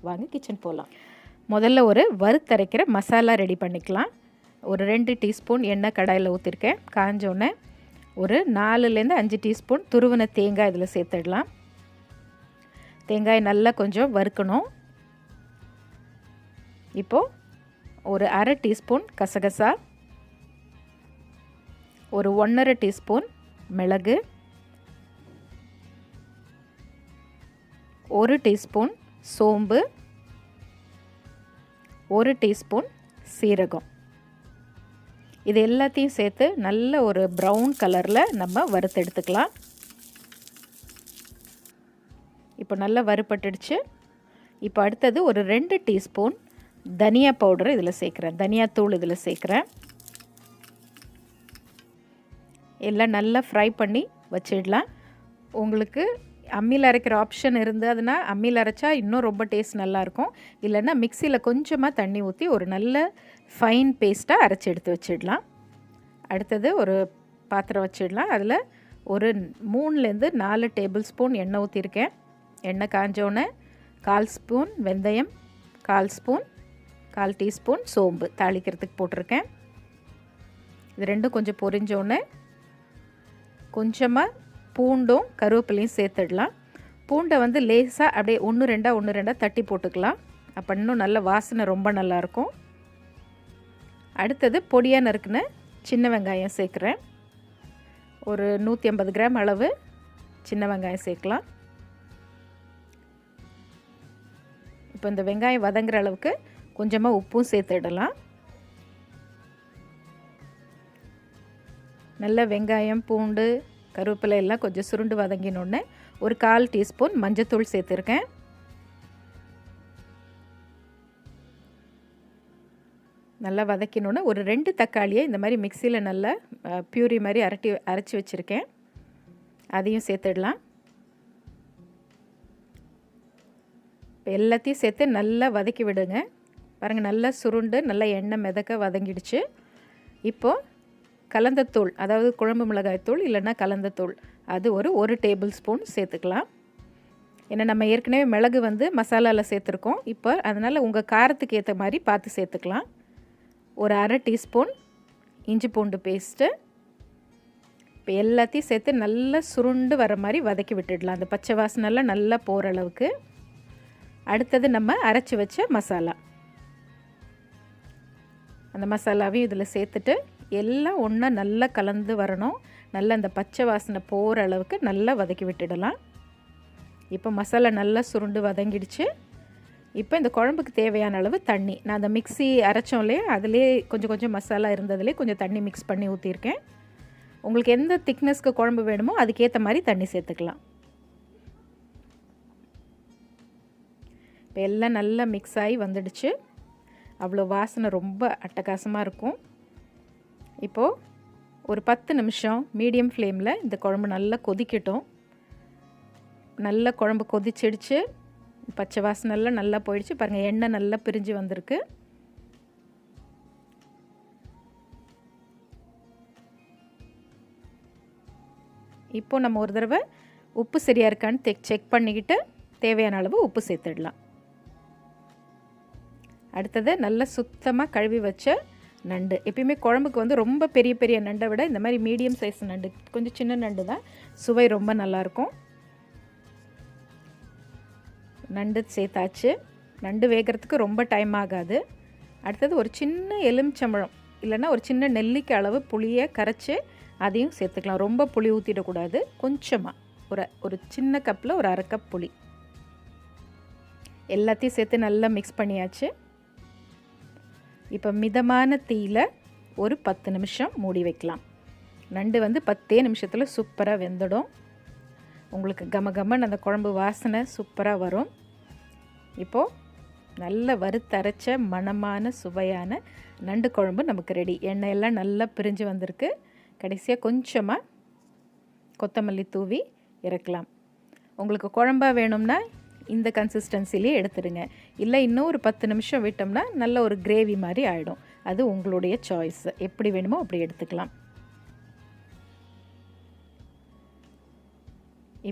வாங்க கிச்சன் போகலாம். முதல்ல ஒரு வறுத்தரைக்கிற மசாலா ரெடி பண்ணிக்கலாம். ஒரு 2 டீஸ்பூன் எண்ணெய் கடாயில் ஊற்றிருக்கேன். காஞ்சோடனே ஒரு 4லேருந்து 5 டீஸ்பூன் துருவின தேங்காய் இதில் சேர்த்துடலாம். தேங்காய் நல்லா கொஞ்சம் வறுக்கணும். இப்போது ஒரு அரை டீஸ்பூன் கசகசா, ஒரு 1½ டீஸ்பூன் மிளகு, 1 டீஸ்பூன் சோம்பு, 1 டீஸ்பூன் சீரகம், இது எல்லாத்தையும் சேர்த்து நல்ல ஒரு ப்ரௌன் கலரில் நம்ம வறுத்து எடுத்துக்கலாம். இப்போ நல்லா வறுபட்டுடுச்சு. இப்போ அடுத்தது ஒரு 2 டீஸ்பூன் தனியா பவுடர் இதில் சேர்க்குறேன், தனியாத்தூள் இதில் சேர்க்குறேன். எல்லாம் நல்லா ஃப்ரை பண்ணி வச்சிடலாம். உங்களுக்கு அம்மியில் அரைக்கிற ஆப்ஷன் இருந்ததுன்னா அம்மியில் அரைச்சா இன்னும் ரொம்ப டேஸ்ட் நல்லாயிருக்கும். இல்லைன்னா மிக்சியில் கொஞ்சமாக தண்ணி ஊற்றி ஒரு நல்ல ஃபைன் பேஸ்ட்டாக அரைச்சி எடுத்து வச்சிடலாம். அடுத்தது ஒரு பாத்திரம் வச்சிடலாம். அதில் ஒரு 3லேருந்து 4 டேபிள் ஸ்பூன் எண்ணெய் ஊற்றிருக்கேன். எண்ணெய் காஞ்சோன்னே 1/4 ஸ்பூன் வெந்தயம், 1/4 டீஸ்பூன் சோம்பு தாளிக்கிறதுக்கு போட்டிருக்கேன். இது ரெண்டும் கொஞ்சம் பொரிஞ்சோன்னே கொஞ்சமாக பூண்டும் கருவேப்பிலையும் சேர்த்துடலாம். பூண்டை வந்து லேசாக அப்படியே 1-2 தட்டி போட்டுக்கலாம். அப்போ இன்னும் நல்ல வாசனை ரொம்ப நல்லாயிருக்கும். அடுத்தது பொடியாக நறுக்குன சின்ன வெங்காயம் சேர்க்குறேன். ஒரு 150 கிராம் அளவு சின்ன வெங்காயம் சேர்க்கலாம். இப்போ இந்த வெங்காயம் வதங்குற அளவுக்கு கொஞ்சமாக உப்பும் சேர்த்துடலாம். நல்ல வெங்காயம், பூண்டு, கருவேப்பிலை எல்லாம் கொஞ்சம் சுருண்டு வதங்கினோடனே ஒரு 1/4 டீஸ்பூன் மஞ்சத்தூள் சேர்த்துருக்கேன். நல்லா வதக்கினோன்னே ஒரு 2 தக்காளியை இந்த மாதிரி மிக்சியில் நல்லா பியூரி மாதிரி அரைச்சி வச்சுருக்கேன், அதையும் சேர்த்துடலாம். இப்போ எல்லாத்தையும் சேர்த்து நல்லா வதக்கி விடுங்க. பாருங்கள், நல்லா சுருண்டு நல்லா எண்ணெய் மிதக்க வதங்கிடுச்சு. இப்போது கலந்தத்தூள், அதாவது குழம்பு மிளகாய் தூள் இல்லைன்னா கலந்தத்தூள், அது ஒரு 1 டேபிள் ஸ்பூன் சேர்த்துக்கலாம். ஏன்னா நம்ம ஏற்கனவே மிளகு வந்து மசாலாவில் சேர்த்துருக்கோம். இப்போ அதனால் உங்கள் காரத்துக்கு ஏற்ற மாதிரி பார்த்து சேர்த்துக்கலாம். ஒரு அரை டீஸ்பூன் இஞ்சி பூண்டு பேஸ்ட்டு. இப்போ எல்லாத்தையும் சேர்த்து நல்லா சுருண்டு வர மாதிரி வதக்கி விட்டுடலாம், அந்த பச்சை வாசனைலாம் நல்லா போகிற அளவுக்கு. அடுத்தது நம்ம அரைச்சி வச்ச மசாலா, அந்த மசாலாவையும் இதில் சேர்த்துட்டு எல்லாம் ஒன்றா நல்லா கலந்து வரணும். நல்லா அந்த பச்சை வாசனை போகிற அளவுக்கு நல்லா வதக்கி விட்டுடலாம். இப்போ மசாலா நல்லா சுருண்டு வதங்கிடுச்சு. இப்போ இந்த குழம்புக்கு தேவையான அளவு தண்ணி, நான் அந்த மிக்ஸி அரைச்சோம்லே அதிலே கொஞ்சம் மசாலா இருந்ததுலே கொஞ்சம் தண்ணி மிக்ஸ் பண்ணி ஊற்றிருக்கேன். உங்களுக்கு எந்த திக்னஸ்க்கு குழம்பு வேணுமோ அதுக்கேற்ற மாதிரி தண்ணி சேர்த்துக்கலாம். இப்போ எல்லாம் நல்லா மிக்ஸ் ஆகி வந்துடுச்சு. அவ்வளோ வாசனை ரொம்ப அட்டகாசமாக இருக்கும். இப்போது ஒரு 10 நிமிஷம் மீடியம் ஃப்ளேமில் இந்த குழம்பு நல்லா கொதிக்கட்டும். நல்லா குழம்பு கொதிச்சிடுச்சு, பச்சை வாசனைலாம் நல்லா போயிடுச்சு. பாருங்கள், எண்ணெய் நல்லா பிரிஞ்சு வந்திருக்கு. இப்போது நம்ம ஒரு தடவை உப்பு சரியாக இருக்கான்னு செக் பண்ணிக்கிட்டு தேவையான அளவு உப்பு சேர்த்துடலாம். அடுத்தது நல்லா சுத்தமாக கழுவி வச்ச நண்டு. எப்பயுமே குழம்புக்கு வந்து ரொம்ப பெரிய நண்டை விட இந்த மாதிரி மீடியம் சைஸ் நண்டு, கொஞ்சம் சின்ன நண்டு தான் சுவை ரொம்ப நல்லாயிருக்கும். நண்டு சேர்த்தாச்சு. நண்டு வேகிறதுக்கு ரொம்ப டைம் ஆகாது. அடுத்தது ஒரு சின்ன எலுமிச்சம்பழம் இல்லைன்னா ஒரு சின்ன நெல்லிக்காய் அளவு புளியை கரைச்சி அதையும் சேர்த்துக்கலாம். ரொம்ப புளி ஊற்றிடக்கூடாது, கொஞ்சமாக ஒரு சின்ன கப்பில் ஒரு 1/2 கப் புளி. எல்லாத்தையும் சேர்த்து நல்லா மிக்ஸ் பண்ணியாச்சு. இப்போ மிதமான தீயில் ஒரு 10 நிமிஷம் மூடி வைக்கலாம். நண்டு வந்து 10 நிமிஷத்தில் சூப்பராக வெந்துடும். உங்களுக்கு கமகமன்னு அந்த குழம்பு வாசனை சூப்பராக வரும். இப்போது நல்ல வறுத்தரைச்ச மணமான சுவையான நண்டு குழம்பு நமக்கு ரெடி. எண்ணெயெல்லாம் நல்லா பிரிஞ்சு வந்திருக்கு. கடைசியாக கொஞ்சமாக கொத்தமல்லி தூவி இறக்கலாம். உங்களுக்கு குழம்பா வேணும்னா இந்த கன்சிஸ்டன்சிலே எடுத்துடுங்க. இல்லை இன்னும் ஒரு 10 நிமிஷம் விட்டோம்னா நல்ல ஒரு கிரேவி மாதிரி ஆகிடும். அது உங்களுடைய சாய்ஸ், எப்படி வேணுமோ அப்படி எடுத்துக்கலாம்.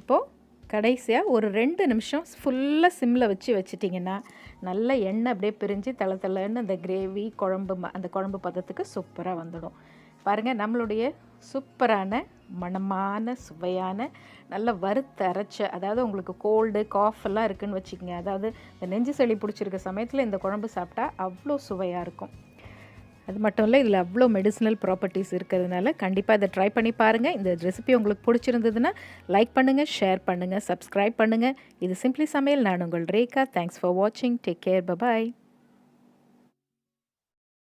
இப்போது கடைசியாக ஒரு 2 நிமிஷம் ஃபுல்லாக சிம்மில் வச்சிட்டிங்கன்னா நல்ல எண்ணெய் அப்படியே பிரிஞ்சு தளன்னு அந்த கிரேவி அந்த குழம்பு பதத்துக்கு சூப்பராக வந்துடும். பாருங்கள், நம்மளுடைய சூப்பரான மணமான சுவையான நல்ல வறுத்து அரைச்ச, அதாவது உங்களுக்கு கோல்டு காஃப் எல்லாம் இருக்குதுன்னு வச்சுக்கோங்க, அதாவது இந்த நெஞ்சு சளி பிடிச்சிருக்க சமயத்தில் இந்த குழம்பு சாப்பிட்டா அவ்வளோ சுவையாக இருக்கும். அது மட்டும் இல்லை, இதில் அவ்வளோ மெடிசினல் ப்ராப்பர்ட்டிஸ் இருக்கிறதுனால கண்டிப்பாக இதை ட்ரை பண்ணி பாருங்கள். இந்த ரெசிபி உங்களுக்கு பிடிச்சிருந்ததுன்னா லைக் பண்ணுங்கள், ஷேர் பண்ணுங்கள், சப்ஸ்கிரைப் பண்ணுங்கள். இது சிம்பிளி சமையல். நான் உங்கள் ரேகா. தேங்க்ஸ் ஃபார் வாட்சிங். Take care. பபாய்.